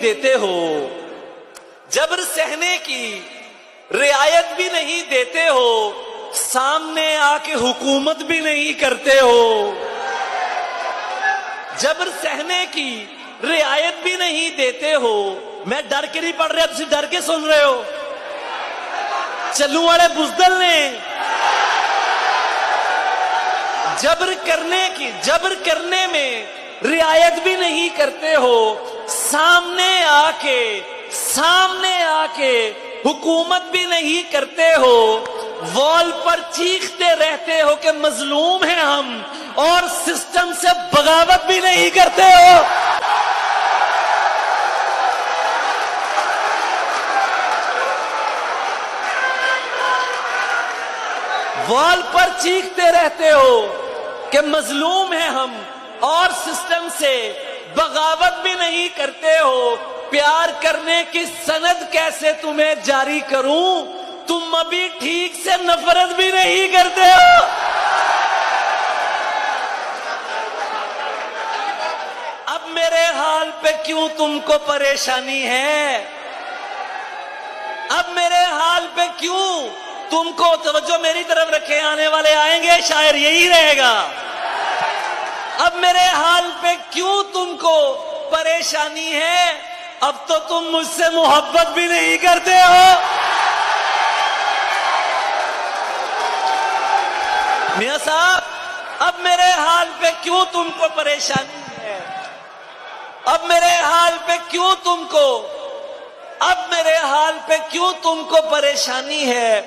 دیتے ہو, جبر سہنے کی رعایت بھی نہیں دیتے ہو, سامنے آ کے حکومت بھی نہیں کرتے ہو. جبر سہنے کی رعایت بھی نہیں دیتے ہو. میں ڈر کے نہیں پڑھ رہا, تسی ڈر کے سن رہے ہو. چلوں والے بزدل نے جبر کرنے میں رعایت بھی نہیں کرتے ہو, سامنے آ کے حکومت بھی نہیں کرتے ہو, وال پر چیختے رہتے ہو کہ مظلوم ہیں ہم, اور سسٹم سے بغاوت بھی نہیں کرتے ہو. وال پر چیختے رہتے ہو کہ مظلوم ہیں ہم, اور سسٹم سے بغاوت بھی نہیں کرتے ہو. پیار کرنے کی سند کیسے تمہیں جاری کروں, تم ابھی ٹھیک سے نفرت بھی نہیں کرتے ہو. اب میرے حال پہ کیوں تم کو پریشانی ہے, اب میرے حال پہ کیوں تم کو, توجہ میری طرف رکھے, آنے والے آئیں گے, شاعر یہی رہے گا. اب میرے حال پہ کیوں تم کو پریشانی ہے, اب تو تم مجھ سے محبت بھی نہیں کرتے ہو. میاں صاحب, اب میرے حال پہ کیوں تم کو پریشانی ہے, اب میرے حال پہ کیوں تم کو پریشانی ہے,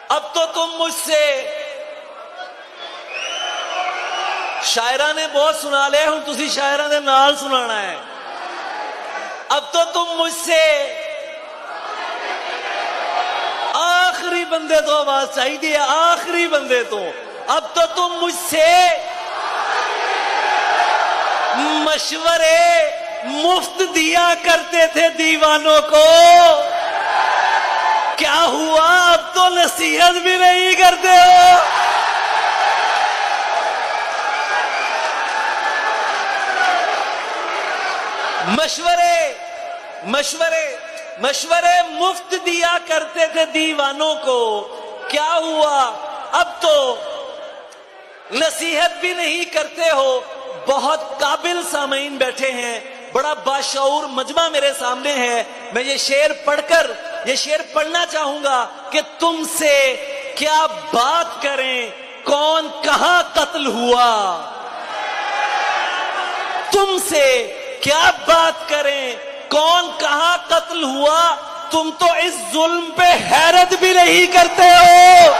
اب تو تم مجھ سے, شاعرہ نے بہت سنا لے ہوں, تسی شاعرہ نے نال سنانا ہے. اب تو تم مجھ سے, آخری بندے تو آواز چاہیے, آخری بندے تو, اب تو تم مجھ سے مشورے مفت دیا کرتے تھے دیوانوں کو, کیا ہوا اب تو نصیحت بھی نہیں کرتے ہو. مشورے مفت دیا کرتے تھے دیوانوں کو, کیا ہوا اب تو نصیحت بھی نہیں کرتے ہو. بہت قابل سامعین بیٹھے ہیں, بڑا باشعور مجمع میرے سامنے ہے. میں یہ شعر پڑھنا چاہوں گا کہ تم سے کیا بات کریں, کون کہاں قتل ہوا. تم سے کیا بات کریں, کون کہاں قتل ہوا, تم تو اس ظلم پہ حیرت بھی نہیں کرتے ہو.